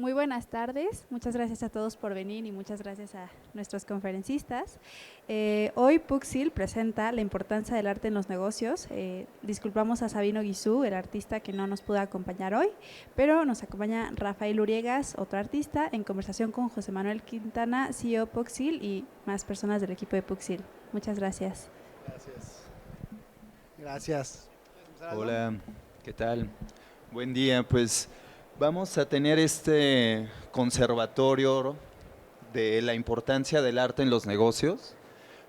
Muy buenas tardes, muchas gracias a todos por venir y muchas gracias a nuestros conferencistas. Hoy Puxil presenta la importancia del arte en los negocios. Disculpamos a Sabino Guizú, el artista que no nos pudo acompañar hoy, pero nos acompaña Rafael Uriegas, otro artista, en conversación con José Manuel Quintana, CEO Puxil y más personas del equipo de Puxil. Muchas gracias. Gracias. Hola, ¿qué tal? Buen día, pues vamos a tener este conservatorio de la importancia del arte en los negocios.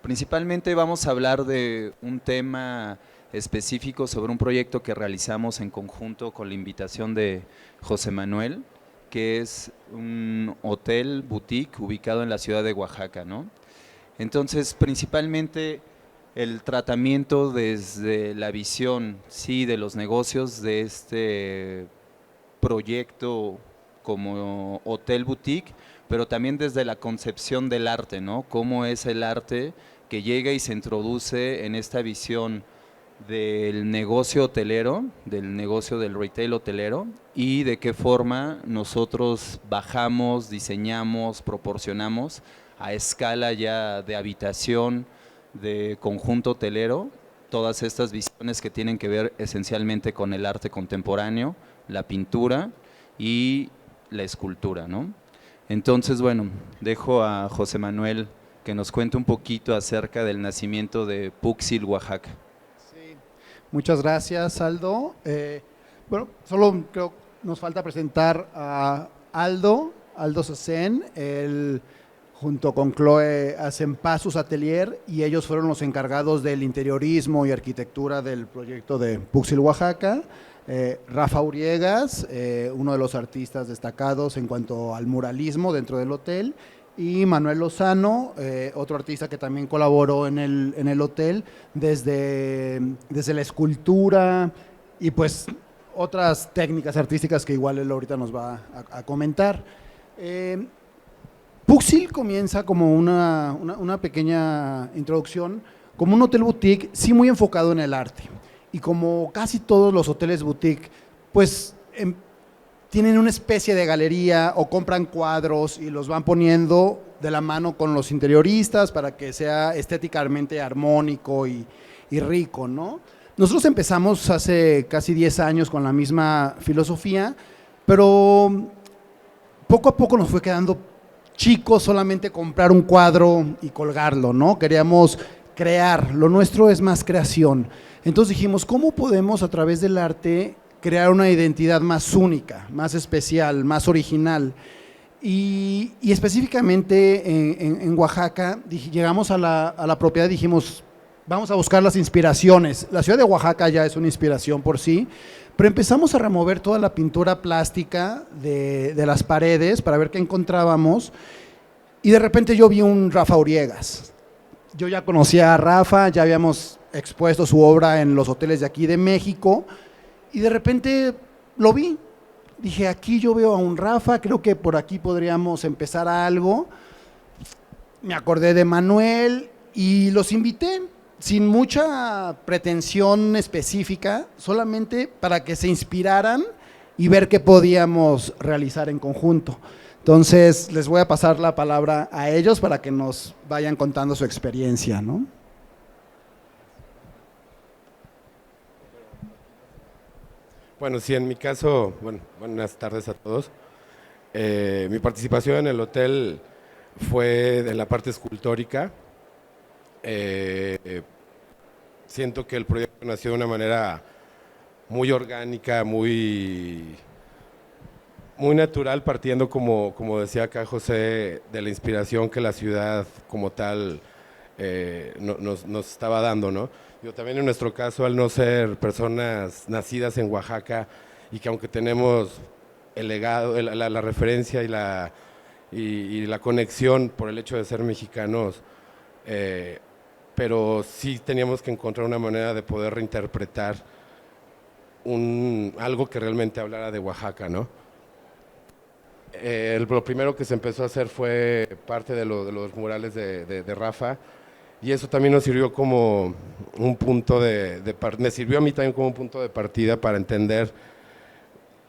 Principalmente vamos a hablar de un tema específico sobre un proyecto que realizamos en conjunto con la invitación de José Manuel, que es un hotel boutique ubicado en la ciudad de Oaxaca, ¿no? Entonces, principalmente el tratamiento desde la visión, sí, de los negocios de este proyecto como hotel boutique, pero también desde la concepción del arte, ¿no? Cómo es el arte que llega y se introduce en esta visión del negocio hotelero, del negocio del retail hotelero, y de qué forma nosotros bajamos, diseñamos, proporcionamos a escala ya de habitación, de conjunto hotelero, todas estas visiones que tienen que ver esencialmente con el arte contemporáneo, la pintura y la escultura, ¿no? Entonces, bueno, dejo a José Manuel que nos cuente un poquito acerca del nacimiento de Puxil, Oaxaca. Sí. Muchas gracias, Aldo. Bueno, solo creo nos falta presentar a Aldo Sacén, él junto con Chloe hacen Pasus Atelier y ellos fueron los encargados del interiorismo y arquitectura del proyecto de Puxil, Oaxaca. Rafa Uriegas, uno de los artistas destacados en cuanto al muralismo dentro del hotel, y Manuel Lozano, otro artista que también colaboró en el hotel desde la escultura y pues otras técnicas artísticas que igual él ahorita nos va a comentar. Puxil comienza como una pequeña introducción, como un hotel boutique, sí muy enfocado en el arte. Y como casi todos los hoteles boutique, pues tienen una especie de galería o compran cuadros y los van poniendo de la mano con los interioristas para que sea estéticamente armónico y rico, ¿no? Nosotros empezamos hace casi 10 años con la misma filosofía, pero poco a poco nos fue quedando chico solamente comprar un cuadro y colgarlo, ¿no? Queríamos crear, lo nuestro es más creación. Entonces dijimos, ¿cómo podemos a través del arte crear una identidad más única, más especial, más original? Y específicamente en Oaxaca, llegamos a la propiedad y dijimos, vamos a buscar las inspiraciones. La ciudad de Oaxaca ya es una inspiración por sí, pero empezamos a remover toda la pintura plástica de las paredes para ver qué encontrábamos, y de repente yo vi un Rafa Uriegas. Yo ya conocía a Rafa, ya habíamos expuesto su obra en los hoteles de aquí de México, y de repente lo vi. Dije, aquí yo veo a un Rafa, creo que por aquí podríamos empezar algo. Me acordé de Manuel y los invité, sin mucha pretensión específica, solamente para que se inspiraran y ver qué podíamos realizar en conjunto. Entonces, les voy a pasar la palabra a ellos para que nos vayan contando su experiencia, ¿no? Bueno, sí, en mi caso, bueno, buenas tardes a todos. Mi participación en el hotel fue en la parte escultórica. Siento que el proyecto nació de una manera muy orgánica, muy natural, partiendo, como decía acá José, de la inspiración que la ciudad como tal nos estaba dando, ¿no? Yo también en nuestro caso, al no ser personas nacidas en Oaxaca y que aunque tenemos el legado, la referencia y la conexión por el hecho de ser mexicanos, pero sí teníamos que encontrar una manera de poder reinterpretar algo que realmente hablara de Oaxaca, ¿no? Lo primero que se empezó a hacer fue parte de los murales de Rafa, y eso también nos sirvió como un punto me sirvió a mí también como un punto de partida para entender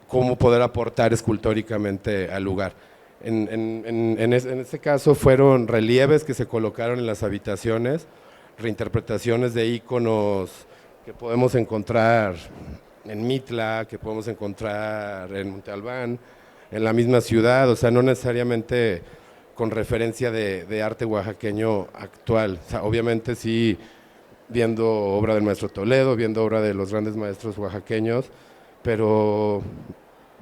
cómo poder aportar escultóricamente al lugar. En este caso fueron relieves que se colocaron en las habitaciones, reinterpretaciones de íconos que podemos encontrar en Mitla, que podemos encontrar en Monte Albán, en la misma ciudad, o sea, no necesariamente con referencia de arte oaxaqueño actual. O sea, obviamente sí, viendo obra del maestro Toledo, viendo obra de los grandes maestros oaxaqueños, pero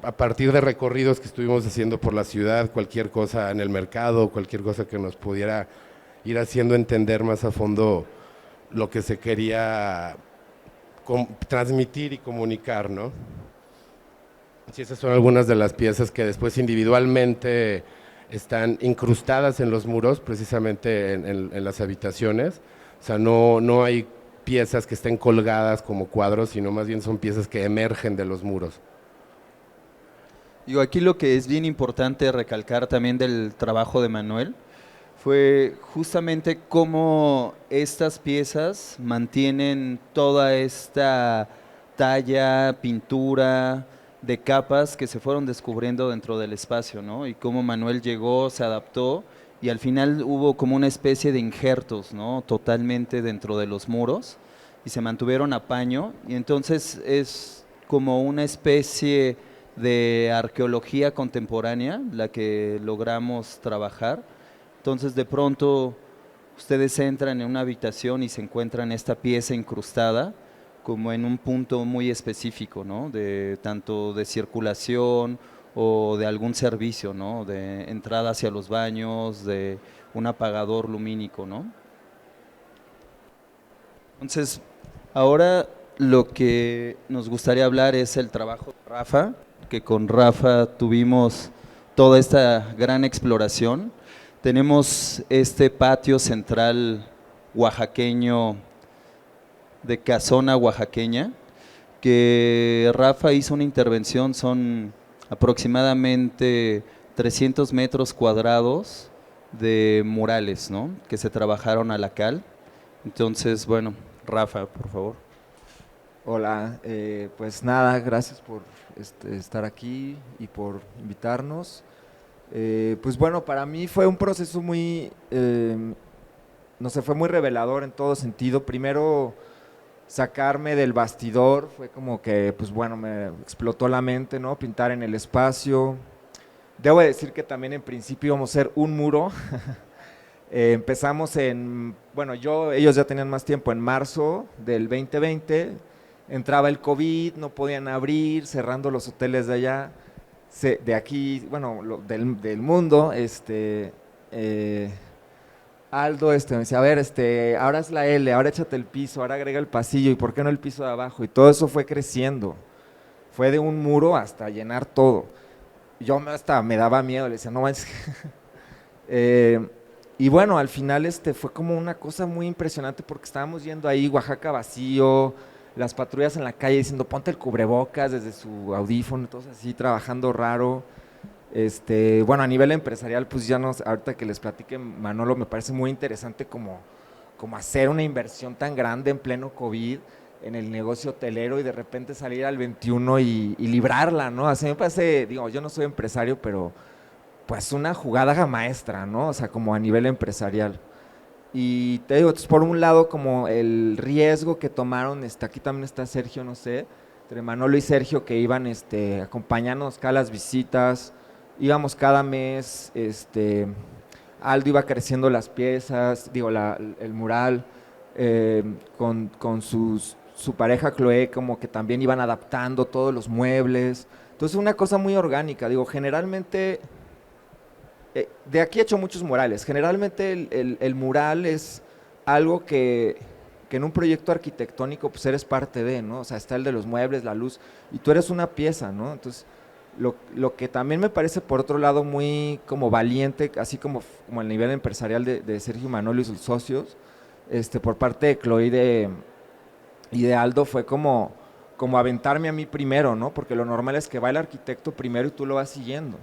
a partir de recorridos que estuvimos haciendo por la ciudad, cualquier cosa en el mercado, cualquier cosa que nos pudiera ir haciendo entender más a fondo lo que se quería transmitir y comunicar, ¿no? Sí, esas son algunas de las piezas que después individualmente están incrustadas en los muros, precisamente en las habitaciones. O sea, no hay piezas que estén colgadas como cuadros, sino más bien son piezas que emergen de los muros. Digo, aquí lo que es bien importante recalcar también del trabajo de Manuel fue justamente cómo estas piezas mantienen toda esta talla, pintura de capas que se fueron descubriendo dentro del espacio, ¿no? Y cómo Manuel llegó, se adaptó y al final hubo como una especie de injertos, ¿no? Totalmente dentro de los muros y se mantuvieron a paño y entonces es como una especie de arqueología contemporánea la que logramos trabajar. Entonces de pronto ustedes entran en una habitación y se encuentran esta pieza incrustada como en un punto muy específico, ¿no? De tanto de circulación o de algún servicio, ¿no? De entrada hacia los baños, de un apagador lumínico, ¿no? Entonces, ahora lo que nos gustaría hablar es el trabajo de Rafa, que con Rafa tuvimos toda esta gran exploración. Tenemos este patio central oaxaqueño de casona oaxaqueña, que Rafa hizo una intervención, son aproximadamente 300 metros cuadrados de murales, ¿no? Que se trabajaron a la cal. Entonces, bueno, Rafa, por favor. Hola, pues nada, gracias por estar aquí y por invitarnos. Pues bueno, para mí fue un proceso muy, no sé, fue muy revelador en todo sentido. Primero, sacarme del bastidor fue como que, pues bueno, me explotó la mente, ¿no? Pintar en el espacio. Debo decir que también en principio íbamos a ser un muro. Empezamos bueno, ellos ya tenían más tiempo, en marzo del 2020, entraba el COVID, no podían abrir, cerrando los hoteles de allá, de aquí, bueno, del mundo, Aldo me decía, a ver, ahora es la L, ahora échate el piso, ahora agrega el pasillo, ¿y por qué no el piso de abajo? Y todo eso fue creciendo, fue de un muro hasta llenar todo. Yo hasta me daba miedo, le decía, no manches. Y bueno, al final fue como una cosa muy impresionante porque estábamos yendo ahí, Oaxaca vacío, las patrullas en la calle diciendo ponte el cubrebocas desde su audífono, todos así trabajando raro. Bueno, a nivel empresarial, pues ya ahorita que les platique Manolo, me parece muy interesante como hacer una inversión tan grande en pleno COVID en el negocio hotelero y de repente salir al 21 y librarla, ¿no? Así me parece, digo, yo no soy empresario, pero pues una jugada maestra, ¿no? O sea, como a nivel empresarial. Y te digo, por un lado, como el riesgo que tomaron, aquí también está Sergio, no sé, entre Manolo y Sergio que iban acompañándonos cada las visitas, íbamos cada mes, Aldo iba creciendo las piezas, digo, el mural, con su pareja Chloe, como que también iban adaptando todos los muebles. Entonces, una cosa muy orgánica, digo, generalmente, de aquí he hecho muchos murales, generalmente el mural es algo que en un proyecto arquitectónico pues eres parte de, ¿no? O sea, está el de los muebles, la luz, y tú eres una pieza, ¿no? Entonces, lo que también me parece por otro lado muy como valiente, así como el nivel empresarial de Sergio Manolo y sus socios, por parte de Chloe y de Aldo fue como aventarme a mí primero, ¿no? Porque lo normal es que va el arquitecto primero y tú lo vas siguiendo.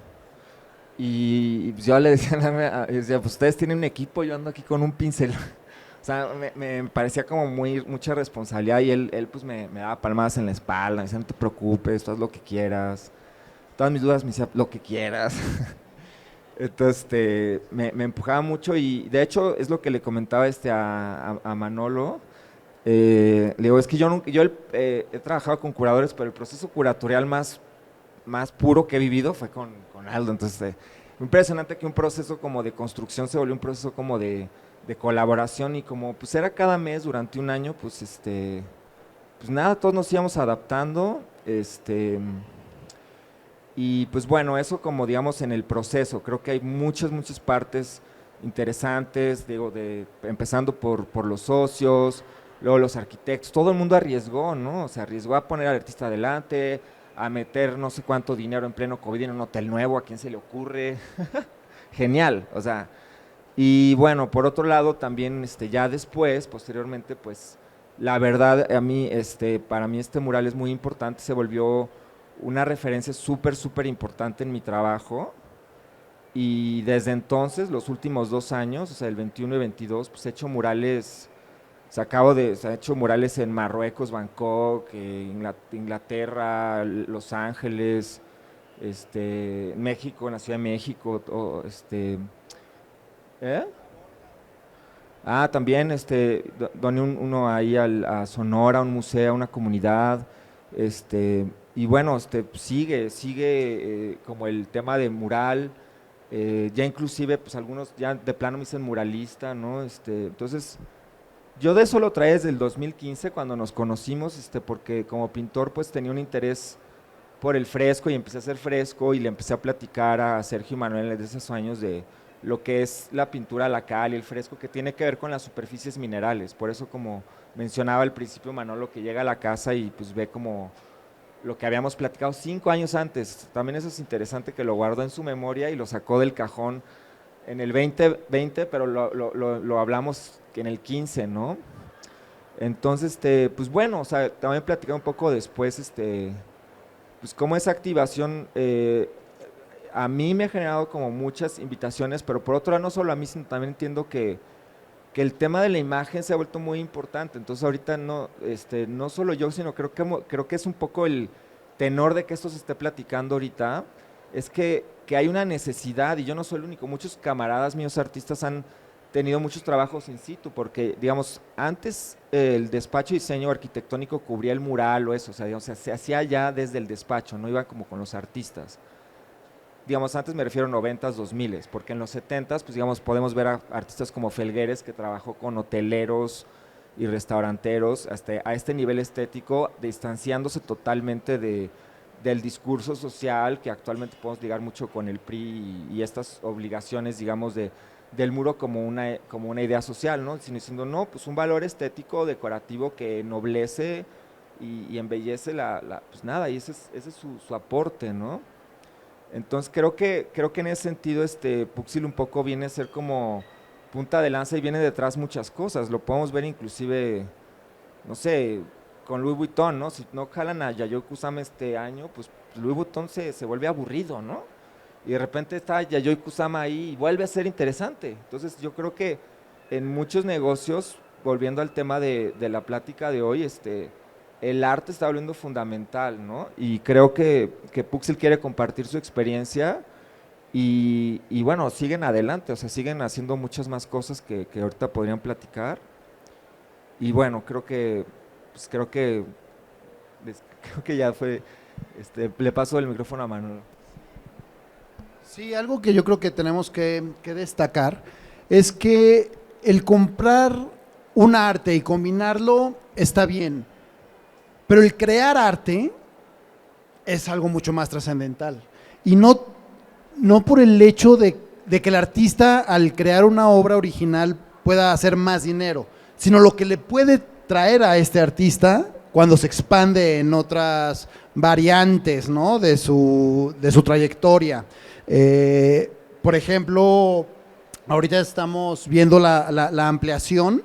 Y yo le decía, pues ustedes tienen un equipo, yo ando aquí con un pincel. O sea, me parecía como mucha responsabilidad y él pues me daba palmadas en la espalda, me decía, no te preocupes, tú haz lo que quieras. todas mis dudas me decía, lo que quieras. Entonces, me empujaba mucho y de hecho es lo que le comentaba a Manolo. Le digo, es que yo he trabajado con curadores, pero el proceso curatorial más puro que he vivido fue con Aldo. Entonces, impresionante que un proceso como de construcción se volvió un proceso como de colaboración y como pues era cada mes durante un año, pues pues nada, todos nos íbamos adaptando, y pues bueno, eso como digamos en el proceso, creo que hay muchas partes interesantes, digo, empezando por los socios, luego los arquitectos, todo el mundo arriesgó, ¿no? O sea, arriesgó a poner al artista adelante, a meter no sé cuánto dinero en pleno COVID en un hotel nuevo, ¿a quién se le ocurre? Genial, o sea, y bueno, por otro lado también ya después, posteriormente, pues la verdad a mí, para mí este mural es muy importante, se volvió una referencia súper importante en mi trabajo y desde entonces, los últimos 2 años, o sea, el 21 y 22, pues he hecho murales, se ha hecho murales en Marruecos, Bangkok, Inglaterra, Los Ángeles, México, en la Ciudad de México, ¿eh? También doné uno ahí a Sonora, un museo, a una comunidad, y bueno, sigue como el tema de mural, ya inclusive pues algunos ya de plano me dicen muralista, ¿no? Entonces yo de eso lo traía desde el 2015 cuando nos conocimos, porque como pintor pues tenía un interés por el fresco y empecé a hacer fresco y le empecé a platicar a Sergio Manuel desde esos años de lo que es la pintura a la cal y el fresco, que tiene que ver con las superficies minerales. Por eso, como mencionaba al principio Manolo, que llega a la casa y pues ve como lo que habíamos platicado 5 años antes. También eso es interesante, que lo guardó en su memoria y lo sacó del cajón en el 2020, pero lo hablamos en el 15, ¿no? Entonces, pues bueno, o sea, también platicé un poco después, pues cómo esa activación a mí me ha generado como muchas invitaciones, pero por otro lado no solo a mí, sino también entiendo que el tema de la imagen se ha vuelto muy importante. Entonces ahorita no solo yo, sino creo que es un poco el tenor de que esto se esté platicando ahorita, es que hay una necesidad, y yo no soy el único, muchos camaradas míos artistas han tenido muchos trabajos in situ, porque digamos, antes el despacho de diseño arquitectónico cubría el mural o eso, o sea, digamos, se hacía ya desde el despacho, no iba como con los artistas. Digamos, antes me refiero a 90s, 2000s, porque en los 70s, pues digamos, podemos ver a artistas como Felgueres, que trabajó con hoteleros y restauranteros a este nivel estético, distanciándose totalmente del discurso social que actualmente podemos ligar mucho con el PRI y estas obligaciones, digamos, del muro como una idea social, ¿no? Sino diciendo, no, pues un valor estético, decorativo que ennoblece y embellece pues nada, y ese es su aporte, ¿no? Entonces creo que en ese sentido Puxil un poco viene a ser como punta de lanza y viene detrás muchas cosas. Lo podemos ver inclusive, no sé, con Louis Vuitton, ¿no? Si no jalan a Yayoi Kusama este año, pues Louis Vuitton se vuelve aburrido, ¿no? Y de repente está Yayoi Kusama ahí y vuelve a ser interesante. Entonces yo creo que en muchos negocios, volviendo al tema de la plática de hoy, el arte está volviendo fundamental, ¿no? Y creo que Puxil quiere compartir su experiencia y bueno, siguen adelante, o sea, siguen haciendo muchas más cosas que ahorita podrían platicar. Y bueno, creo que ya fue, le paso el micrófono a Manuel. Sí, algo que yo creo que tenemos que destacar es que el comprar un arte y combinarlo está bien, pero el crear arte es algo mucho más trascendental. Y no por el hecho de que el artista al crear una obra original pueda hacer más dinero, sino lo que le puede traer a este artista cuando se expande en otras variantes, ¿no? de su trayectoria. Por ejemplo, ahorita estamos viendo la ampliación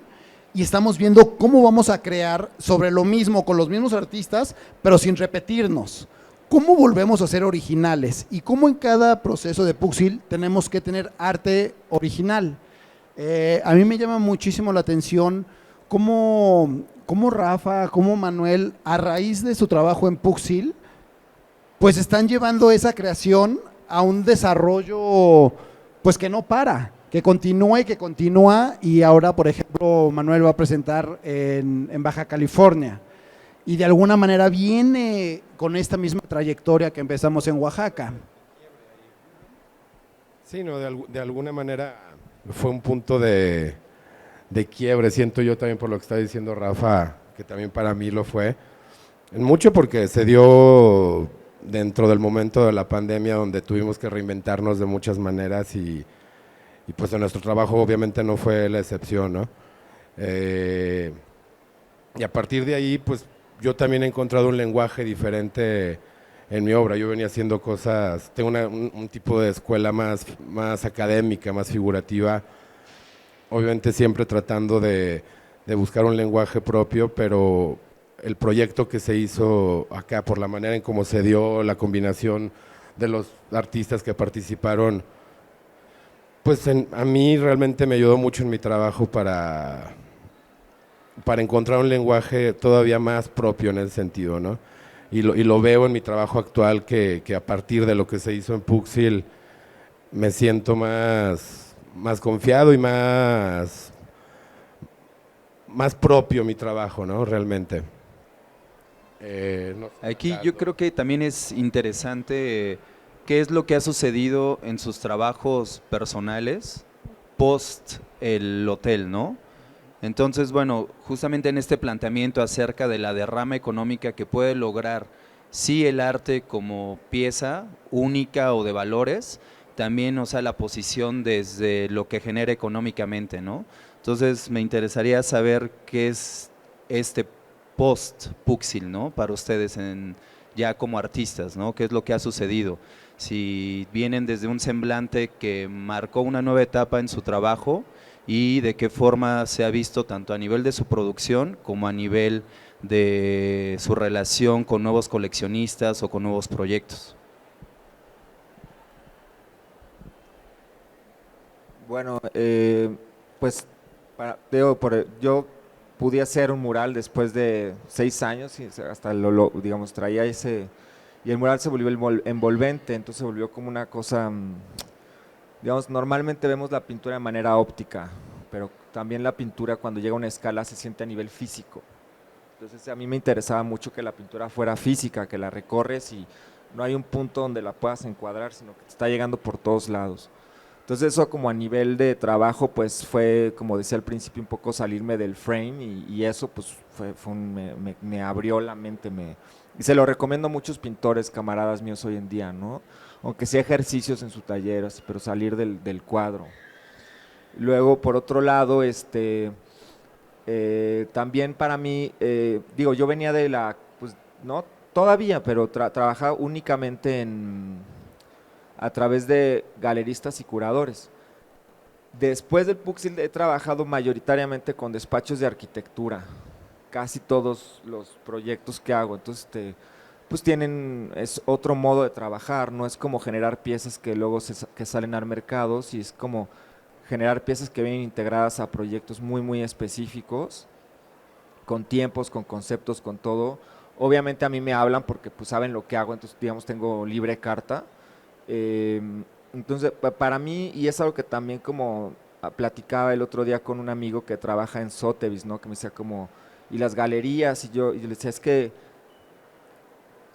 y estamos viendo cómo vamos a crear sobre lo mismo, con los mismos artistas, pero sin repetirnos. ¿Cómo volvemos a ser originales? Y cómo en cada proceso de Puxil tenemos que tener arte original. A mí me llama muchísimo la atención cómo Rafa, cómo Manuel, a raíz de su trabajo en Puxil, pues están llevando esa creación a un desarrollo pues que no para, que continúa y que continúa, y ahora, por ejemplo, Manuel va a presentar en Baja California, y de alguna manera viene con esta misma trayectoria que empezamos en Oaxaca. Sí, no, de alguna manera fue un punto de quiebre, siento yo también por lo que está diciendo Rafa, que también para mí lo fue, en mucho porque se dio dentro del momento de la pandemia donde tuvimos que reinventarnos de muchas maneras y pues en nuestro trabajo obviamente no fue la excepción, ¿no? Y a partir de ahí, pues yo también he encontrado un lenguaje diferente en mi obra. Yo venía haciendo cosas, tengo un tipo de escuela más académica, más figurativa, obviamente siempre tratando de buscar un lenguaje propio, pero el proyecto que se hizo acá, por la manera en cómo se dio la combinación de los artistas que participaron, pues a mí realmente me ayudó mucho en mi trabajo para encontrar un lenguaje todavía más propio en ese sentido, ¿no? Y lo veo en mi trabajo actual, que a partir de lo que se hizo en Puxil me siento más confiado y más propio mi trabajo, ¿no? Realmente. No sé, Aquí Ricardo. yo creo que también es interesante qué es lo que ha sucedido en sus trabajos personales post el hotel, ¿no? Entonces, bueno, justamente en este planteamiento acerca de la derrama económica que puede lograr sí el arte como pieza única o de valores, también, o sea, la posición desde lo que genera económicamente, ¿no? Entonces, me interesaría saber qué es este post-Puxil, ¿no? Para ustedes ya como artistas, ¿no? ¿Qué es lo que ha sucedido? Si vienen desde un semblante que marcó una nueva etapa en su trabajo y de qué forma se ha visto tanto a nivel de su producción como a nivel de su relación con nuevos coleccionistas o con nuevos proyectos. Bueno, pues yo pude hacer un mural después de 6 años y hasta digamos, traía ese, y el mural se volvió envolvente, entonces se volvió como una cosa, digamos, normalmente vemos la pintura de manera óptica, pero también la pintura cuando llega a una escala se siente a nivel físico. Entonces a mí me interesaba mucho que la pintura fuera física, que la recorres y no hay un punto donde la puedas encuadrar, sino que te está llegando por todos lados. Entonces eso como a nivel de trabajo pues fue, como decía al principio, un poco salirme del frame y eso pues me abrió la mente, y se lo recomiendo a muchos pintores, camaradas míos hoy en día, ¿no? Aunque sea ejercicios en su taller, así, pero salir del cuadro. Luego, por otro lado, también para mí, digo, yo venía de pues no todavía, pero trabajaba únicamente a través de galeristas y curadores. Después del Puxil he trabajado mayoritariamente con despachos de arquitectura, casi todos los proyectos que hago, entonces pues es otro modo de trabajar, no es como generar piezas que luego que salen al mercado, y es como generar piezas que vienen integradas a proyectos muy específicos, con tiempos, con conceptos, con todo. Obviamente a mí me hablan porque pues saben lo que hago, entonces digamos tengo libre carta. Entonces para mí, y es algo que también como platicaba el otro día con un amigo que trabaja en Sotheby's, ¿no? Que me decía como, y las galerías, y yo le decía, es que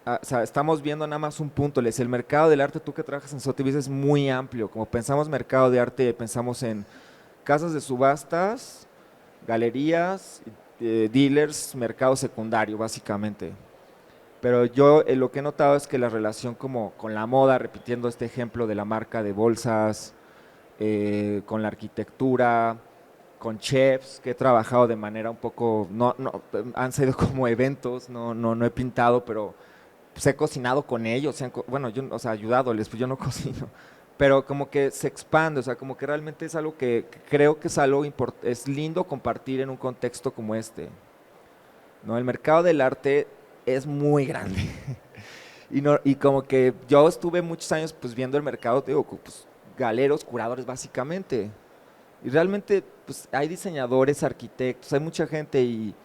o sea, estamos viendo nada más un punto, le decía, el mercado del arte, tú que trabajas en Sotheby's, es muy amplio, como pensamos mercado de arte, pensamos en casas de subastas, galerías, dealers, mercado secundario básicamente. Pero yo lo que he notado es que la relación como con la moda, repitiendo este ejemplo de la marca de bolsas, con la arquitectura, con chefs, que he trabajado de manera un poco, han sido como eventos, no he pintado, pero pues he cocinado con ellos, bueno, yo, o sea, ayudándoles, pues yo no cocino, pero como que se expande, o sea, como que realmente es algo que creo que es algo es lindo compartir en un contexto como este, ¿no? El mercado del arte es muy grande y como que yo estuve muchos años pues viendo el mercado, digo, pues galeros, curadores básicamente, y realmente pues hay diseñadores, arquitectos, hay mucha gente y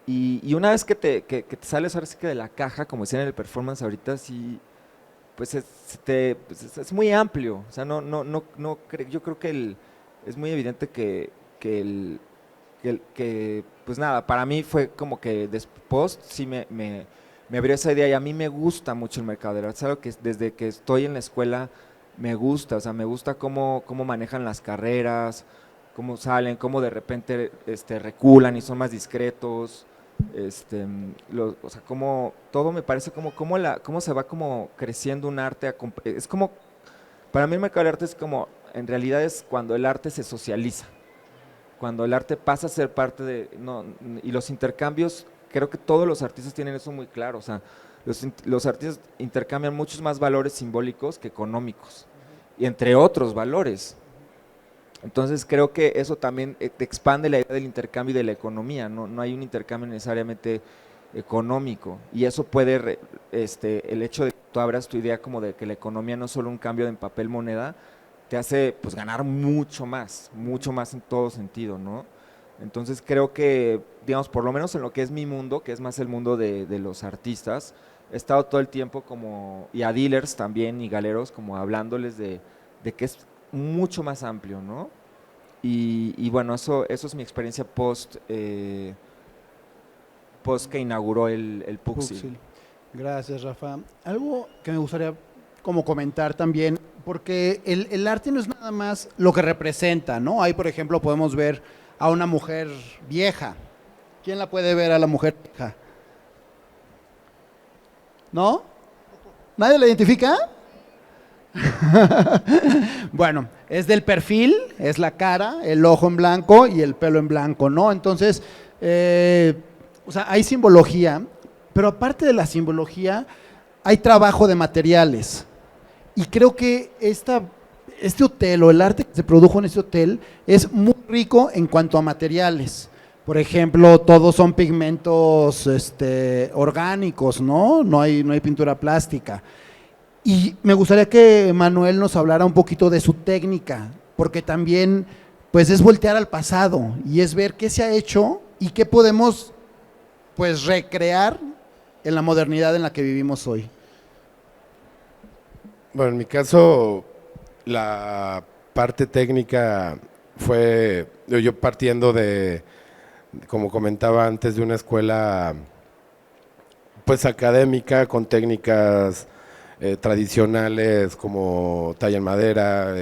Y una vez que te sales ahora sí que de la caja, como decían en el performance ahorita, sí, pues es muy amplio. O sea, yo creo que es muy evidente que el, pues nada, para mí fue como que después sí me abrió esa idea y a mí me gusta mucho el mercado del arte. Es algo que desde que estoy en la escuela me gusta, o sea, me gusta cómo manejan las carreras, cómo salen, cómo de repente reculan y son más discretos, o sea, como todo me parece cómo se va como creciendo un arte, es como, para mí el mercado del arte es como, en realidad es cuando el arte se socializa, cuando el arte pasa a ser parte de, no, y los intercambios, creo que todos los artistas tienen eso muy claro, o sea, los artistas intercambian muchos más valores simbólicos que económicos, y entre otros valores. Entonces creo que eso también te expande la idea del intercambio y de la economía, no hay un intercambio necesariamente económico, y eso puede, el hecho de que tú abras tu idea como de que la economía no es solo un cambio en papel moneda, te hace pues ganar mucho más en todo sentido, ¿no? Entonces creo que, digamos, por lo menos en lo que es mi mundo, que es más el mundo de los artistas, he estado todo el tiempo como, y a dealers también, y galeros, como hablándoles de que es mucho más amplio, ¿no? Y bueno, eso es mi experiencia post que inauguró el Puxil. Puxil. Gracias, Rafa. Algo que me gustaría como comentar también, porque el arte no es nada más lo que representa, ¿no? Ahí, por ejemplo, podemos ver a una mujer vieja. ¿Quién la puede ver a la mujer vieja? ¿No? ¿Nadie la identifica? Bueno, es del perfil, es la cara, el ojo en blanco y el pelo en blanco, ¿no? Entonces, o sea, hay simbología, pero aparte de la simbología, hay trabajo de materiales. Y creo que este hotel o el arte que se produjo en este hotel es muy rico en cuanto a materiales. Por ejemplo, todos son pigmentos orgánicos, ¿no? No hay pintura plástica. Y me gustaría que Manuel nos hablara un poquito de su técnica, porque también pues es voltear al pasado y es ver qué se ha hecho y qué podemos pues recrear en la modernidad en la que vivimos hoy. Bueno, en mi caso, la parte técnica fue yo partiendo de, como comentaba antes, de una escuela pues académica con técnicas tradicionales como talla en madera,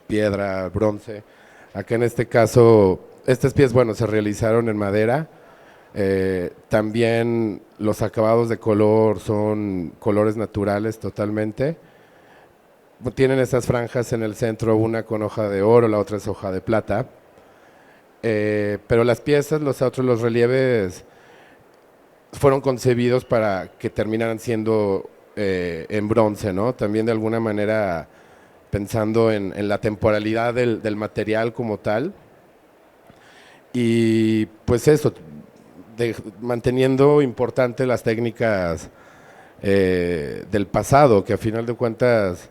piedra, bronce. Acá en este caso, estas piezas, bueno, se realizaron en madera. También los acabados de color son colores naturales totalmente. Tienen estas franjas en el centro, una con hoja de oro, la otra es hoja de plata. Pero las piezas, los relieves fueron concebidos para que terminaran siendo en bronce, ¿no? También de alguna manera pensando en la temporalidad del material como tal. Y pues eso, manteniendo importante las técnicas del pasado, que a final de cuentas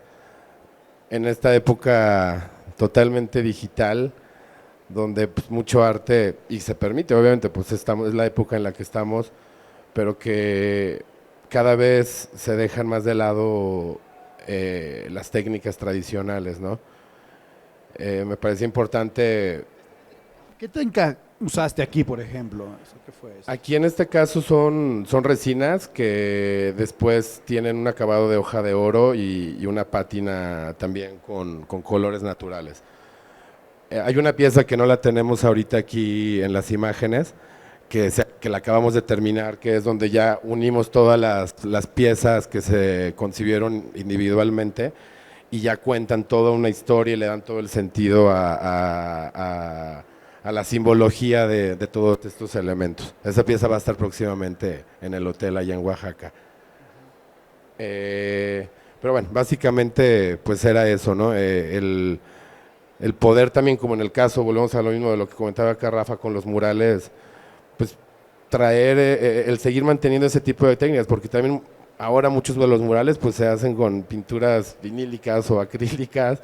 en esta época totalmente digital, donde pues, mucho arte, y se permite obviamente, pues es la época en la que estamos, pero que cada vez se dejan más de lado las técnicas tradicionales, ¿no? Me parece importante. ¿Qué técnica usaste aquí, por ejemplo? ¿Qué fue eso? Aquí en este caso son resinas que después tienen un acabado de hoja de oro y una pátina también con colores naturales. Hay una pieza que no la tenemos ahorita aquí en las imágenes, que la acabamos de terminar, que es donde ya unimos todas las piezas que se concibieron individualmente y ya cuentan toda una historia y le dan todo el sentido a la simbología de todos estos elementos. Esa pieza va a estar próximamente en el hotel allá en Oaxaca. Pero bueno, básicamente pues era eso, ¿no? El poder también, como en el caso, volvemos a lo mismo de lo que comentaba acá Rafa con los murales, pues traer, el seguir manteniendo ese tipo de técnicas, porque también ahora muchos de los murales pues se hacen con pinturas vinílicas o acrílicas,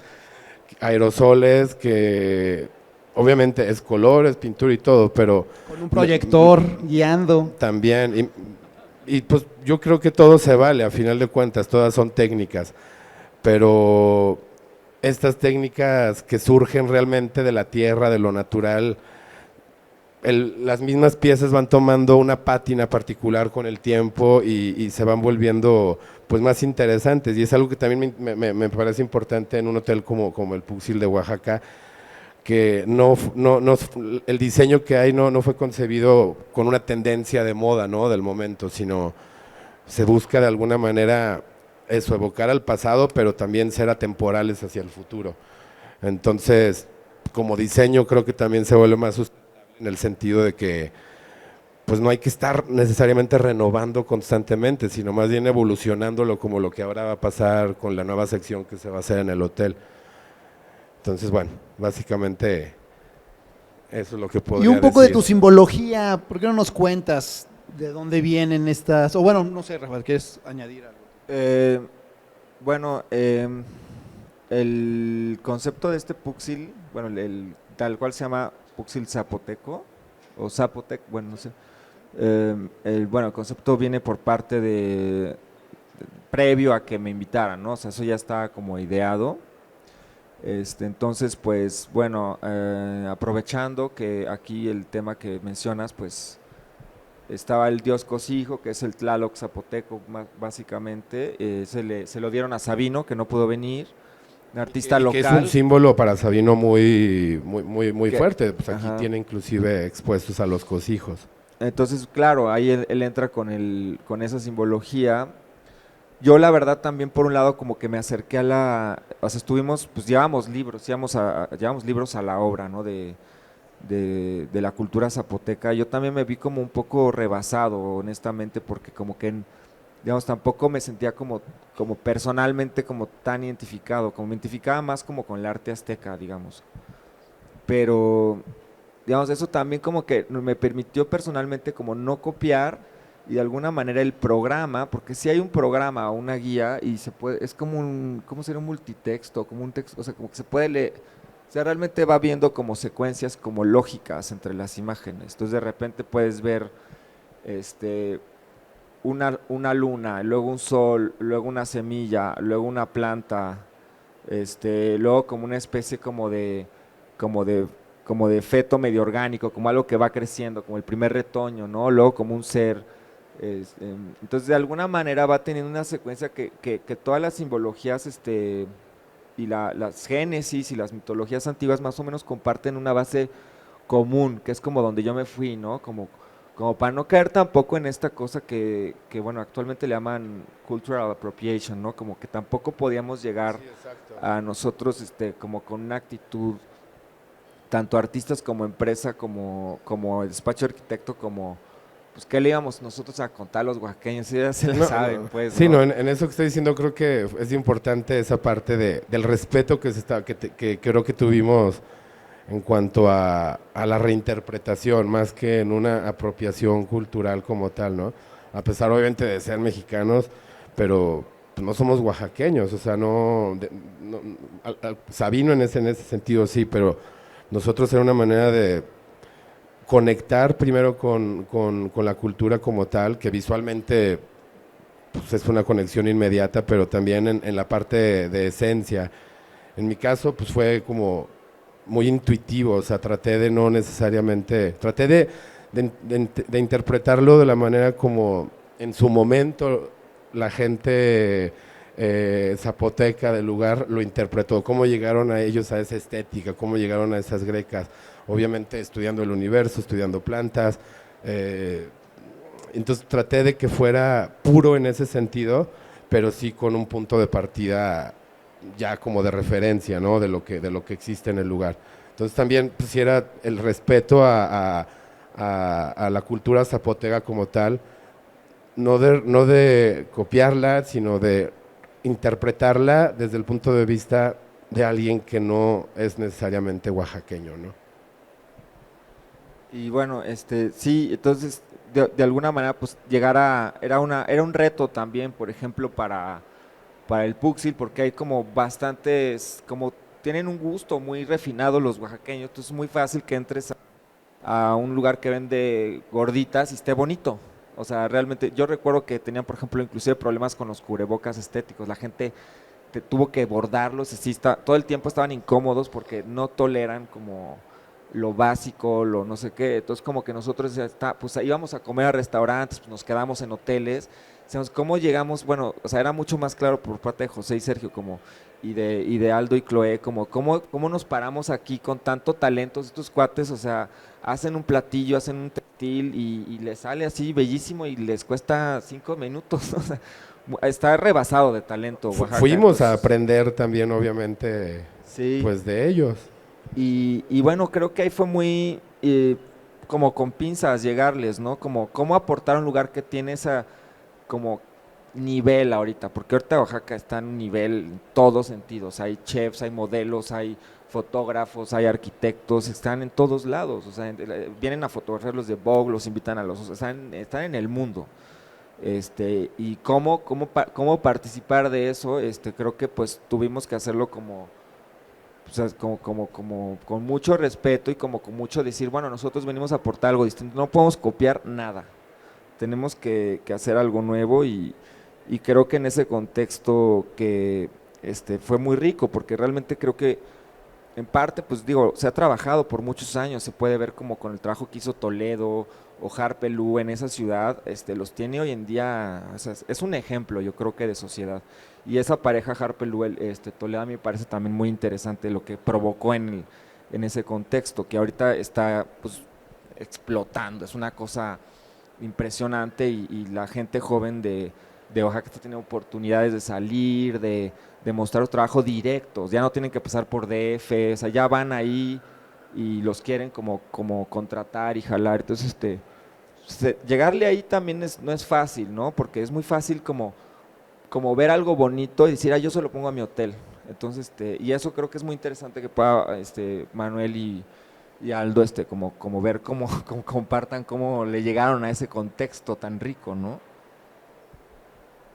aerosoles que obviamente es color, es pintura y todo, pero Con un proyector guiando. también, y pues yo creo que todo se vale, a final de cuentas, todas son técnicas, pero estas técnicas que surgen realmente de la tierra, de lo natural, las mismas piezas van tomando una pátina particular con el tiempo y se van volviendo pues más interesantes, y es algo que también me parece importante en un hotel como el Puxil de Oaxaca, que el diseño que hay no fue concebido con una tendencia de moda, ¿no?, del momento, sino se busca de alguna manera eso, evocar al pasado, pero también ser atemporales hacia el futuro. Entonces, como diseño creo que también se vuelve más sustentable en el sentido de que pues no hay que estar necesariamente renovando constantemente, sino más bien evolucionándolo, como lo que ahora va a pasar con la nueva sección que se va a hacer en el hotel. Entonces, bueno, básicamente eso es lo que podría Y un poco de decir. tu simbología, ¿por qué no nos cuentas de dónde vienen estas? O bueno, no sé, Rafael, ¿quieres añadir algo? Bueno, el concepto de este Puxil, bueno, tal cual se llama Puxil zapoteco, o zapotec, bueno, no sé. El concepto viene por parte previo a que me invitaran, ¿no? O sea, eso ya está como ideado. Entonces, pues, bueno, aprovechando que aquí el tema que mencionas, pues, estaba el dios Cosijo, que es el Tlaloc zapoteco, básicamente, se lo dieron a Sabino, que no pudo venir, un artista Que local. es un símbolo para Sabino muy Que- fuerte, pues aquí ajá. tiene inclusive expuestos a los cosijos. Entonces, claro, ahí él entra con esa simbología. Yo la verdad también por un lado como que me acerqué o sea, pues llevamos libros a la obra, ¿no? De la cultura zapoteca. Yo también me vi como un poco rebasado, honestamente, porque como que, digamos, tampoco me sentía como personalmente como tan identificado, como me identificaba más como con el arte azteca, digamos. Pero, digamos, eso también como que me permitió personalmente como no copiar y de alguna manera el programa, porque si hay un programa o una guía y es como ¿cómo sería un multitexto? Como un texto, o sea, como que se puede leer, o sea, realmente va viendo como secuencias como lógicas entre las imágenes, entonces de repente puedes ver una luna, luego un sol, luego una semilla, luego una planta, luego como una especie como de, como de feto medio orgánico, como algo que va creciendo, como el primer retoño, ¿no? Luego como un ser. Entonces de alguna manera va teniendo una secuencia que todas las simbologías y las génesis y las mitologías antiguas más o menos comparten una base común, que es como donde yo me fui, ¿no? Como para no caer tampoco en esta cosa bueno, actualmente le llaman cultural appropriation, ¿no? Como que tampoco podíamos llegar a nosotros como con una actitud, tanto artistas como empresa, como el despacho de arquitecto, como, pues, ¿qué le íbamos nosotros a contar a los oaxaqueños? Sí, ya se la saben, pues, Sí, ¿no? en eso que estoy diciendo creo que es importante esa parte del respeto que creo que tuvimos en cuanto a la reinterpretación, más que en una apropiación cultural como tal, ¿no? A pesar obviamente de ser mexicanos, pero no somos oaxaqueños, o sea, Sabino en ese sentido sí, pero nosotros era una manera de conectar primero con la cultura como tal, que visualmente pues, es una conexión inmediata, pero también en la parte de esencia. En mi caso, pues fue como muy intuitivo, o sea, traté de no necesariamente, traté de interpretarlo de la manera como en su momento la gente zapoteca del lugar lo interpretó, cómo llegaron a ellos a esa estética, cómo llegaron a esas grecas, obviamente estudiando el universo, estudiando plantas, entonces traté de que fuera puro en ese sentido, pero sí con un punto de partida ya como de referencia, ¿no? De lo que existe en el lugar. Entonces también pues, si era el respeto a la cultura zapoteca como tal, no de copiarla, sino de interpretarla desde el punto de vista de alguien que no es necesariamente oaxaqueño, ¿no? Y bueno, sí, entonces de alguna manera pues era un reto también, por ejemplo, para el Puxil, porque hay como bastantes como tienen un gusto muy refinado los oaxaqueños, entonces es muy fácil que entres a un lugar que vende gorditas y esté bonito. O sea, realmente, yo recuerdo que tenían, por ejemplo, inclusive problemas con los cubrebocas estéticos. La gente tuvo que bordarlos, así todo el tiempo estaban incómodos porque no toleran como lo básico, lo no sé qué. Entonces, como que nosotros pues íbamos a comer a restaurantes, pues nos quedamos en hoteles. Decíamos, ¿cómo llegamos? Bueno, o sea, era mucho más claro por parte de José y Sergio como y de Aldo y Chloe, como cómo nos paramos aquí con tanto talento, estos cuates, o sea, hacen un platillo, hacen un textil y les sale así bellísimo y les cuesta 5 minutos, o sea, está rebasado de talento Oaxaca. Fuimos a aprender también, obviamente, sí. Pues de ellos. Y bueno, creo que ahí fue muy como con pinzas llegarles, ¿no? Como cómo aportar a un lugar que tiene esa como nivel ahorita, porque ahorita Oaxaca está en un nivel en todos sentidos, hay chefs, hay modelos, hay fotógrafos, hay arquitectos, están en todos lados, o sea, vienen a fotografiar los de Vogue, los invitan a los, están en el mundo. Y cómo participar de eso, creo que pues tuvimos que hacerlo como, o sea, como con mucho respeto y como con mucho decir, bueno, nosotros venimos a aportar algo distinto, no podemos copiar nada, tenemos que hacer algo nuevo y creo que en ese contexto que fue muy rico, porque realmente creo que en parte, pues digo, se ha trabajado por muchos años, se puede ver como con el trabajo que hizo Toledo o Harpelú en esa ciudad, los tiene hoy en día, o sea, es un ejemplo yo creo que de sociedad, y esa pareja Harpelú, Toledo a mí me parece también muy interesante lo que provocó en ese contexto, que ahorita está pues explotando, es una cosa impresionante y la gente joven de Oaxaca está teniendo oportunidades de salir, de mostrar trabajo directos, ya no tienen que pasar por DF, o sea, ya van ahí y los quieren como contratar y jalar, entonces llegarle ahí también no es fácil, ¿no? Porque es muy fácil como ver algo bonito y decir, yo se lo pongo a mi hotel, entonces, y eso creo que es muy interesante que pueda Manuel y Aldo, como ver cómo compartan, cómo le llegaron a ese contexto tan rico, ¿no?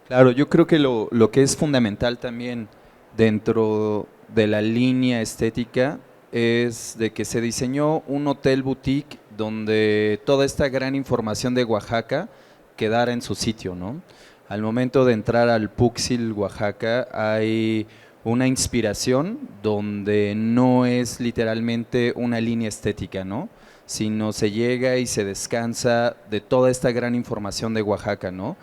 Claro, yo creo que lo que es fundamental también dentro de la línea estética es de que se diseñó un hotel boutique donde toda esta gran información de Oaxaca quedara en su sitio, ¿no? Al momento de entrar al Puxil Oaxaca hay una inspiración donde no es literalmente una línea estética, ¿no? Sino se llega y se descansa de toda esta gran información de Oaxaca, ¿no?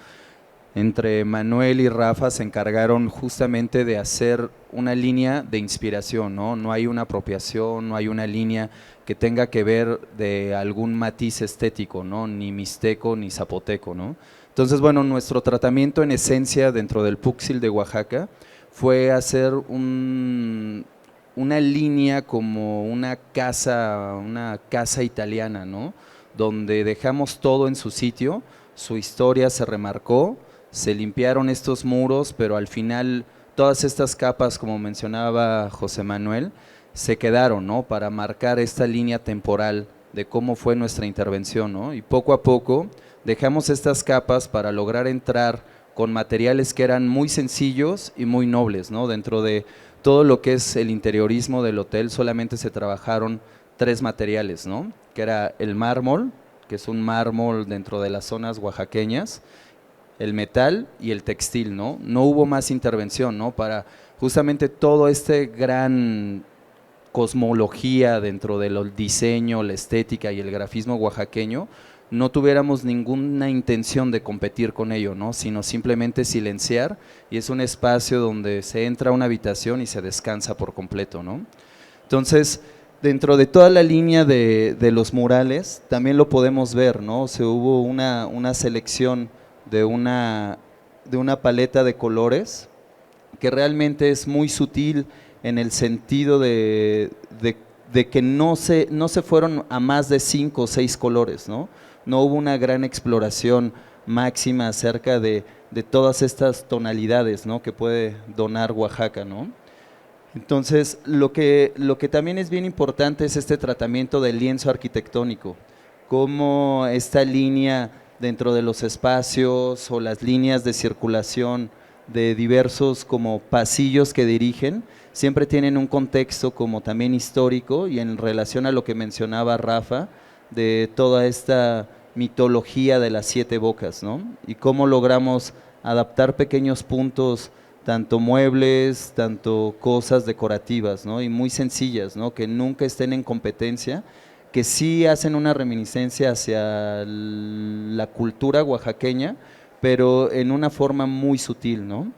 Entre Manuel y Rafa se encargaron justamente de hacer una línea de inspiración, ¿no? No hay una apropiación, no hay una línea que tenga que ver de algún matiz estético, ¿no? Ni mixteco ni zapoteco, ¿no? Entonces, bueno, nuestro tratamiento en esencia dentro del Puxil de Oaxaca fue hacer una línea como una casa italiana, ¿no? Donde dejamos todo en su sitio, su historia se remarcó, se limpiaron estos muros, pero al final todas estas capas, como mencionaba José Manuel, se quedaron, ¿no? Para marcar esta línea temporal de cómo fue nuestra intervención, ¿no? Y poco a poco dejamos estas capas para lograr entrar con materiales que eran muy sencillos y muy nobles, ¿no? Dentro de todo lo que es el interiorismo del hotel solamente se trabajaron 3 materiales, ¿no? Que era el mármol, que es un mármol dentro de las zonas oaxaqueñas, el metal y el textil, ¿no? No hubo más intervención, ¿no? Para justamente todo gran cosmología dentro del diseño, la estética y el grafismo oaxaqueño, no tuviéramos ninguna intención de competir con ello, ¿no? Sino simplemente silenciar, y es un espacio donde se entra a una habitación y se descansa por completo, ¿no? Entonces, dentro de toda la línea de los murales, también lo podemos ver, ¿no? O sea, hubo una selección de una paleta de colores que realmente es muy sutil en el sentido de que no se fueron a más de 5 o 6 colores, ¿no? No hubo una gran exploración máxima acerca de todas estas tonalidades, ¿no? Que puede donar Oaxaca, ¿no? Entonces, lo que también es bien importante es este tratamiento del lienzo arquitectónico, cómo esta línea dentro de los espacios o las líneas de circulación de diversos como pasillos que dirigen, siempre tienen un contexto como también histórico y en relación a lo que mencionaba Rafa, de toda esta mitología de las 7 bocas, ¿no? Y cómo logramos adaptar pequeños puntos, tanto muebles, tanto cosas decorativas, ¿no? Y muy sencillas, ¿no? Que nunca estén en competencia, que sí hacen una reminiscencia hacia la cultura oaxaqueña, pero en una forma muy sutil, ¿no?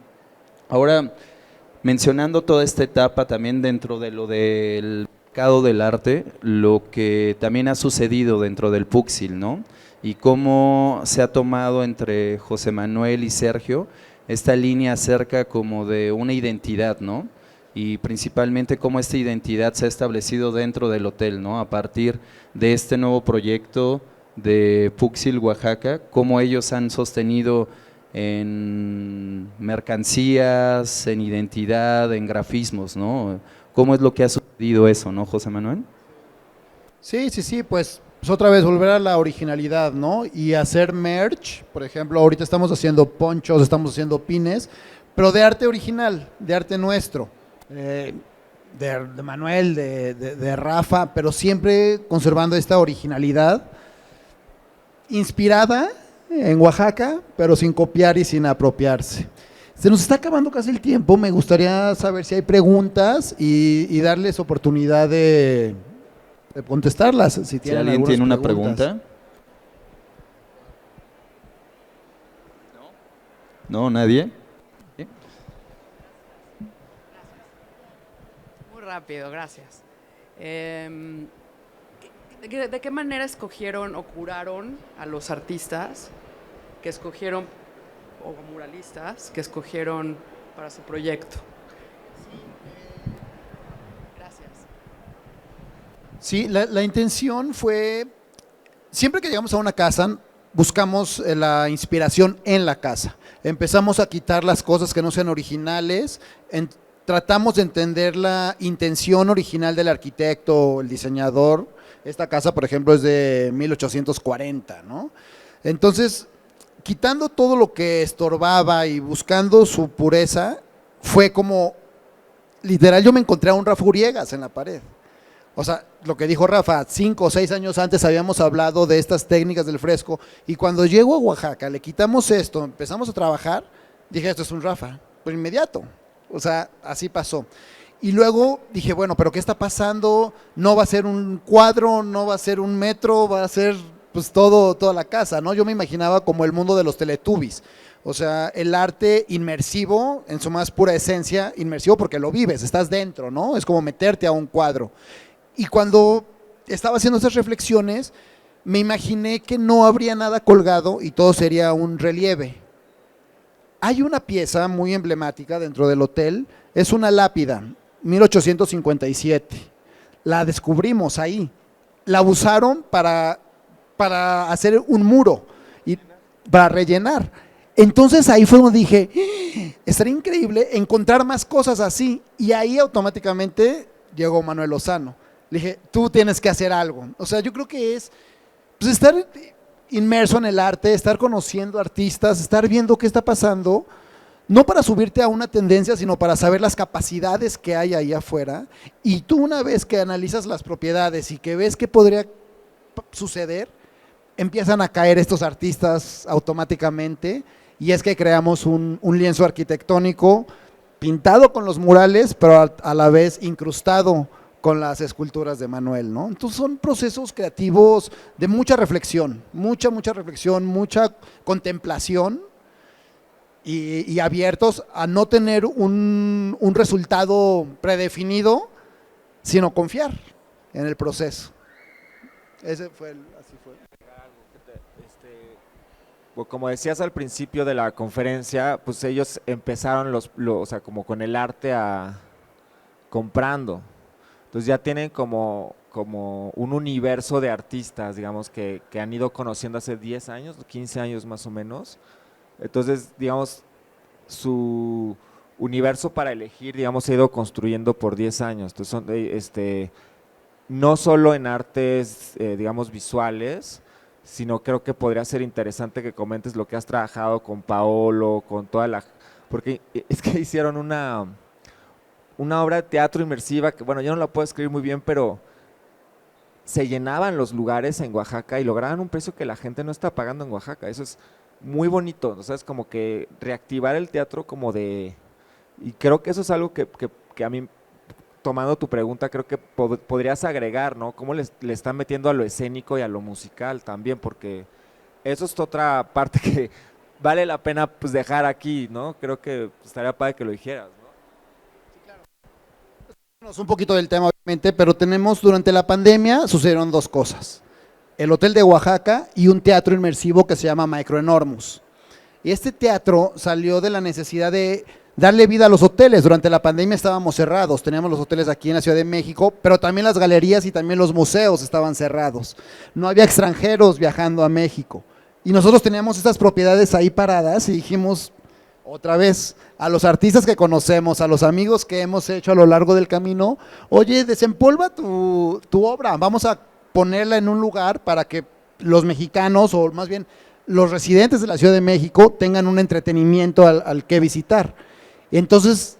Ahora, mencionando toda esta etapa también dentro de lo del mercado del arte, lo que también ha sucedido dentro del Puxil, ¿no? Y cómo se ha tomado entre José Manuel y Sergio esta línea acerca como de una identidad, ¿no? Y principalmente cómo esta identidad se ha establecido dentro del hotel, ¿no? A partir de este nuevo proyecto de Puxil Oaxaca, cómo ellos han sostenido en mercancías, en identidad, en grafismos, ¿no? ¿Cómo es lo que ha sucedido eso, no, José Manuel? Sí, pues otra vez volver a la originalidad, ¿no? Y hacer merch, por ejemplo, ahorita estamos haciendo ponchos, estamos haciendo pines, pero de arte original, de arte nuestro, de Manuel, de Rafa, pero siempre conservando esta originalidad, inspirada en Oaxaca, pero sin copiar y sin apropiarse. Se nos está acabando casi el tiempo, me gustaría saber si hay preguntas y darles oportunidad de contestarlas. Si Si tienen alguien tiene algunas una preguntas. pregunta. ¿No? ¿Nadie? Muy rápido, gracias. ¿De qué manera escogieron o curaron a los artistas que escogieron, o muralistas que escogieron para su proyecto? Gracias. Sí, la intención fue, siempre que llegamos a una casa, buscamos la inspiración en la casa. Empezamos a quitar las cosas que no sean originales, tratamos de entender la intención original del arquitecto, el diseñador. Esta casa, por ejemplo, es de 1840, ¿no? Entonces, quitando todo lo que estorbaba y buscando su pureza, fue como, literal, yo me encontré a un Rafa Uriegas en la pared. O sea, lo que dijo Rafa, 5 o 6 años antes habíamos hablado de estas técnicas del fresco y cuando llego a Oaxaca, le quitamos esto, empezamos a trabajar, dije, esto es un Rafa, por inmediato. O sea, así pasó. Y luego dije, bueno, pero ¿qué está pasando? No va a ser un cuadro, no va a ser un metro, va a ser pues toda la casa, ¿no? Yo me imaginaba como el mundo de los Teletubbies. O sea, el arte inmersivo, en su más pura esencia, inmersivo porque lo vives, estás dentro, ¿no? Es como meterte a un cuadro. Y cuando estaba haciendo esas reflexiones, me imaginé que no habría nada colgado y todo sería un relieve. Hay una pieza muy emblemática dentro del hotel, es una lápida, 1857. La descubrimos ahí. La usaron para hacer un muro y para rellenar. Entonces ahí fue donde dije, estaría increíble encontrar más cosas así. Y ahí automáticamente llegó Manuel Lozano. Le dije, tú tienes que hacer algo. O sea, yo creo que es pues, estar inmerso en el arte, estar conociendo artistas, estar viendo qué está pasando, no para subirte a una tendencia, sino para saber las capacidades que hay ahí afuera. Y tú una vez que analizas las propiedades y que ves qué podría suceder, empiezan a caer estos artistas automáticamente y es que creamos un lienzo arquitectónico pintado con los murales, pero a la vez incrustado con las esculturas de Manuel, ¿no? Entonces son procesos creativos de mucha reflexión, mucha reflexión, mucha contemplación y abiertos a no tener un resultado predefinido, sino confiar en el proceso. Así fue. Pues como decías al principio de la conferencia, pues ellos empezaron o sea, como con el arte comprando. Entonces ya tienen como un universo de artistas, digamos, que han ido conociendo hace 10 años, 15 años más o menos. Entonces, digamos, su universo para elegir, digamos, se ha ido construyendo por 10 años. Entonces, no solo en artes, digamos, visuales, sino creo que podría ser interesante que comentes lo que has trabajado con Paolo, con toda porque es que hicieron una obra de teatro inmersiva que, bueno, yo no la puedo escribir muy bien, pero se llenaban los lugares en Oaxaca y lograban un precio que la gente no está pagando en Oaxaca. Eso es muy bonito, o sea, es como que reactivar el teatro como de… Y creo que eso es algo que a mí, tomando tu pregunta, creo que podrías agregar, ¿no? Cómo le están metiendo a lo escénico y a lo musical también, porque eso es otra parte que vale la pena pues dejar aquí, ¿no? Creo que estaría padre que lo dijeras, ¿no? Un poquito del tema, obviamente, pero durante la pandemia sucedieron dos cosas. El Hotel de Oaxaca y un teatro inmersivo que se llama Microenormous. Y este teatro salió de la necesidad de darle vida a los hoteles. Durante la pandemia estábamos cerrados, teníamos los hoteles aquí en la Ciudad de México, pero también las galerías y también los museos estaban cerrados. No había extranjeros viajando a México. Y nosotros teníamos estas propiedades ahí paradas y dijimos, otra vez, a los artistas que conocemos, a los amigos que hemos hecho a lo largo del camino, oye, desempolva tu obra, vamos a ponerla en un lugar para que los mexicanos, o más bien los residentes de la Ciudad de México, tengan un entretenimiento al que visitar. Y entonces,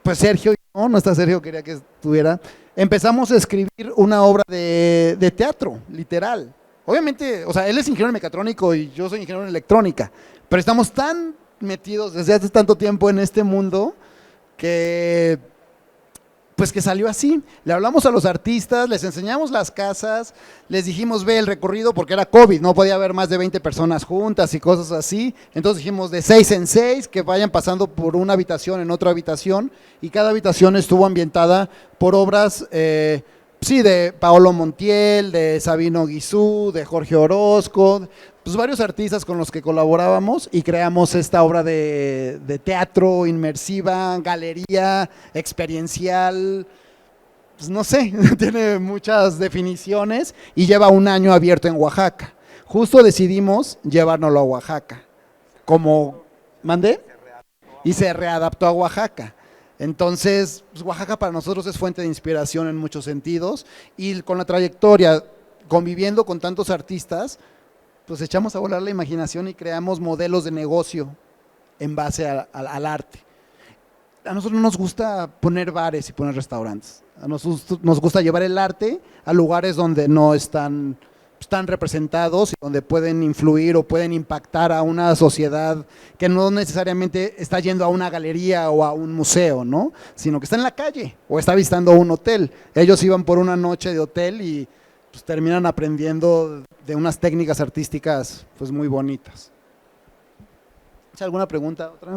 pues Sergio, no está Sergio, quería que estuviera, empezamos a escribir una obra de teatro, literal. Obviamente, o sea, él es ingeniero mecatrónico y yo soy ingeniero en electrónica, pero estamos tan metidos desde hace tanto tiempo en este mundo que pues que salió así. Le hablamos a los artistas, les enseñamos las casas, les dijimos ve el recorrido porque era COVID, no podía haber más de 20 personas juntas y cosas así, entonces dijimos de 6 en 6 que vayan pasando por una habitación en otra habitación y cada habitación estuvo ambientada por obras sí, de Paolo Montiel, de Sabino Guizú, de Jorge Orozco, pues varios artistas con los que colaborábamos y creamos esta obra de teatro inmersiva, galería, experiencial, pues no sé, tiene muchas definiciones y lleva un año abierto en Oaxaca. Justo decidimos llevárnoslo a Oaxaca, como mandé, y se readaptó a Oaxaca. Entonces, pues Oaxaca para nosotros es fuente de inspiración en muchos sentidos y con la trayectoria, conviviendo con tantos artistas, pues echamos a volar la imaginación y creamos modelos de negocio en base al arte. A nosotros no nos gusta poner bares y poner restaurantes, a nosotros nos gusta llevar el arte a lugares donde no están representados y donde pueden influir o pueden impactar a una sociedad que no necesariamente está yendo a una galería o a un museo, ¿no? Sino que está en la calle o está visitando un hotel. Ellos iban por una noche de hotel y pues terminan aprendiendo de unas técnicas artísticas pues muy bonitas. ¿Alguna pregunta? ¿Otra?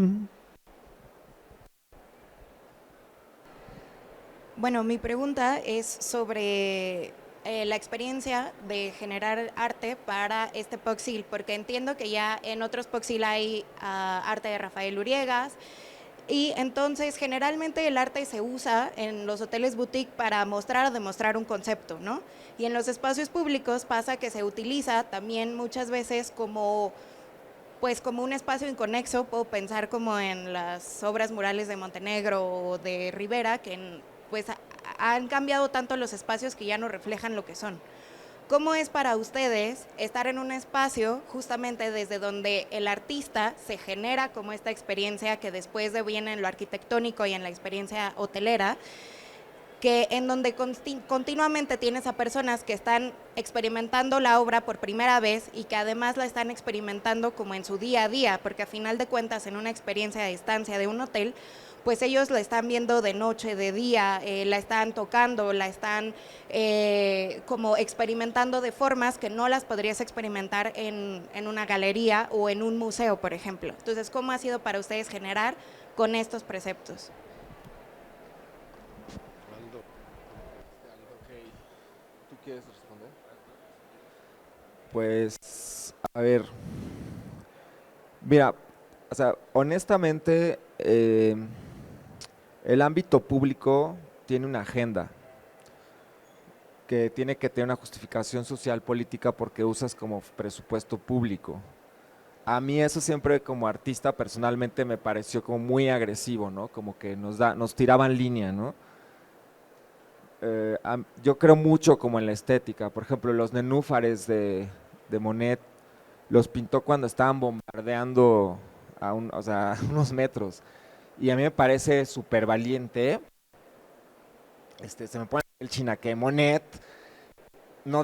Bueno, mi pregunta es sobre la experiencia de generar arte para este Poxil, porque entiendo que ya en otros Poxil hay arte de Rafael Uriegas, y entonces generalmente el arte se usa en los hoteles boutique para mostrar o demostrar un concepto, ¿no? Y en los espacios públicos pasa que se utiliza también muchas veces como pues como un espacio inconexo. Puedo pensar como en las obras murales de Montenegro o de Rivera, que pues han cambiado tanto los espacios que ya no reflejan lo que son. ¿Cómo es para ustedes estar en un espacio justamente desde donde el artista se genera como esta experiencia que después viene en lo arquitectónico y en la experiencia hotelera, que en donde continuamente tienes a personas que están experimentando la obra por primera vez y que además la están experimentando como en su día a día, porque a final de cuentas en una experiencia de estancia de un hotel, pues ellos la están viendo de noche, de día, la están tocando, la están como experimentando de formas que no las podrías experimentar en una galería o en un museo, por ejemplo. Entonces, ¿cómo ha sido para ustedes generar con estos preceptos? ¿Tú quieres responder? Pues, a ver, mira, o sea, honestamente, el ámbito público tiene una agenda que tiene que tener una justificación social política porque usas como presupuesto público. A mí eso siempre como artista personalmente me pareció como muy agresivo, ¿no? Como que nos tiraban línea, ¿no? Yo creo mucho como en la estética. Por ejemplo, los nenúfares de Monet los pintó cuando estaban bombardeando o sea, a unos metros. Y a mí me parece súper valiente. Se me pone el chinaque Monet. No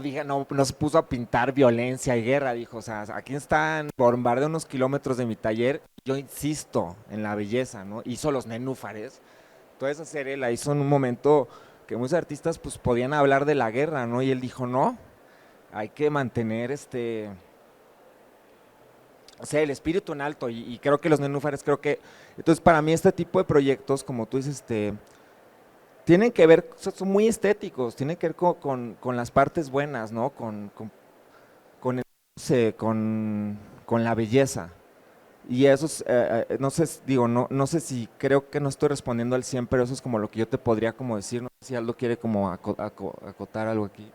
se puso a pintar violencia y guerra, dijo, o sea, aquí están bombardeando unos kilómetros de mi taller, yo insisto en la belleza, ¿no? Hizo Los Nenúfares, toda esa serie la hizo en un momento que muchos artistas pues podían hablar de la guerra, ¿no? Y él dijo, no, hay que mantener o sea, el espíritu en alto, y creo que Los Nenúfares, entonces para mí este tipo de proyectos, como tú dices, tienen que ver, son muy estéticos, tienen que ver con las partes buenas, ¿no? Con la belleza. Y eso es, no sé, no sé si creo que no estoy respondiendo al 100, pero eso es como lo que yo te podría como decir, no sé si Aldo quiere como acotar algo aquí.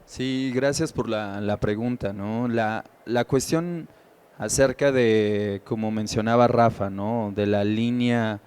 Sí, gracias por la pregunta, ¿no? La cuestión acerca de, como mencionaba Rafa, ¿no? De la línea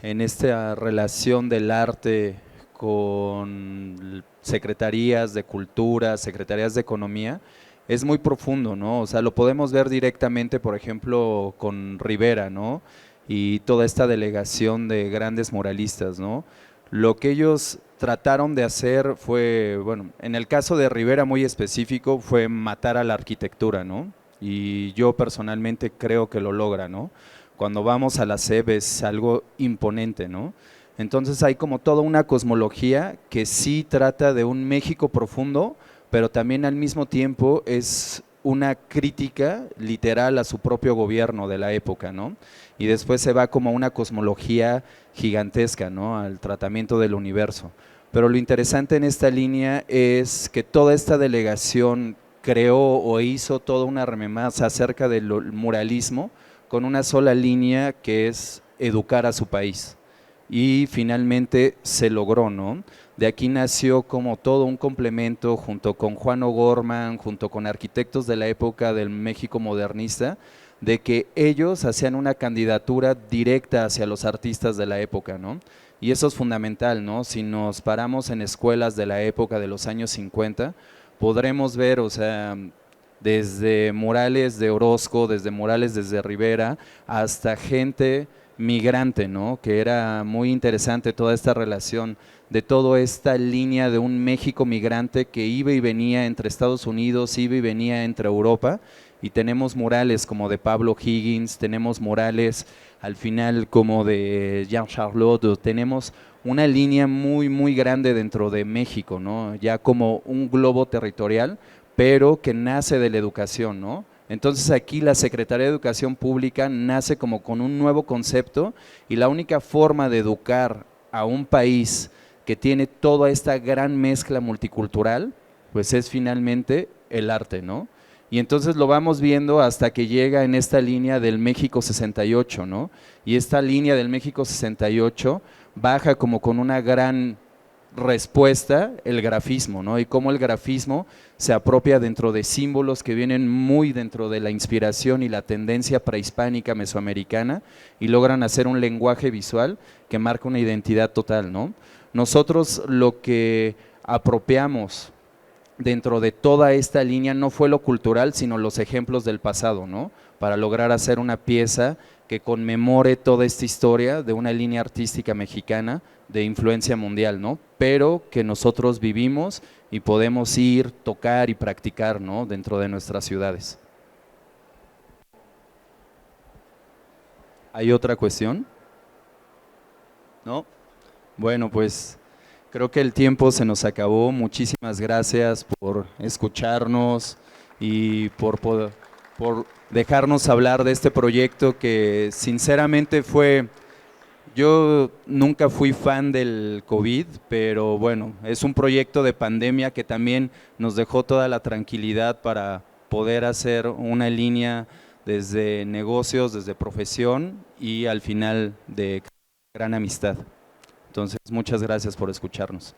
en esta relación del arte con secretarías de cultura, secretarías de economía, es muy profundo, ¿no? O sea, lo podemos ver directamente, por ejemplo, con Rivera, ¿no? Y toda esta delegación de grandes muralistas, ¿no? Lo que ellos trataron de hacer fue, bueno, en el caso de Rivera muy específico, fue matar a la arquitectura, ¿no? Y yo personalmente creo que lo logra, ¿no? Cuando vamos a la SEB es algo imponente, ¿no? Entonces hay como toda una cosmología que sí trata de un México profundo, pero también al mismo tiempo es una crítica literal a su propio gobierno de la época, ¿no? Y después se va como una cosmología gigantesca, ¿no? Al tratamiento del universo. Pero lo interesante en esta línea es que toda esta delegación creó o hizo toda una rememasa acerca del muralismo, con una sola línea que es educar a su país. Y finalmente se logró, ¿no? De aquí nació como todo un complemento junto con Juan O'Gorman, junto con arquitectos de la época del México modernista, de que ellos hacían una candidatura directa hacia los artistas de la época, ¿no? Y eso es fundamental, ¿no? Si nos paramos en escuelas de la época de los años 50, podremos ver, o sea, desde murales de Orozco, desde murales desde Rivera, hasta gente migrante, ¿no? Que era muy interesante toda esta relación de toda esta línea de un México migrante que iba y venía entre Estados Unidos, iba y venía entre Europa, y tenemos murales como de Pablo Higgins, tenemos murales al final como de Jean Charlotte, tenemos una línea muy, muy grande dentro de México, ¿no? Ya como un globo territorial, pero que nace de la educación, ¿no? Entonces aquí la Secretaría de Educación Pública nace como con un nuevo concepto, y la única forma de educar a un país que tiene toda esta gran mezcla multicultural, pues es finalmente el arte, ¿no? Y entonces lo vamos viendo hasta que llega en esta línea del México 68, ¿no? Y esta línea del México 68 baja como con una gran respuesta el grafismo, ¿no? Y cómo el grafismo se apropia dentro de símbolos que vienen muy dentro de la inspiración y la tendencia prehispánica mesoamericana, y logran hacer un lenguaje visual que marca una identidad total, ¿no? Nosotros lo que apropiamos dentro de toda esta línea no fue lo cultural, sino los ejemplos del pasado, ¿no? Para lograr hacer una pieza que conmemore toda esta historia de una línea artística mexicana de influencia mundial, ¿no? Pero que nosotros vivimos y podemos ir, tocar y practicar, ¿no? Dentro de nuestras ciudades. ¿Hay otra cuestión? ¿No? Bueno, pues creo que el tiempo se nos acabó. Muchísimas gracias por escucharnos y por dejarnos hablar de este proyecto que sinceramente fue… Yo nunca fui fan del COVID, pero bueno, es un proyecto de pandemia que también nos dejó toda la tranquilidad para poder hacer una línea desde negocios, desde profesión y al final de gran amistad. Entonces, muchas gracias por escucharnos.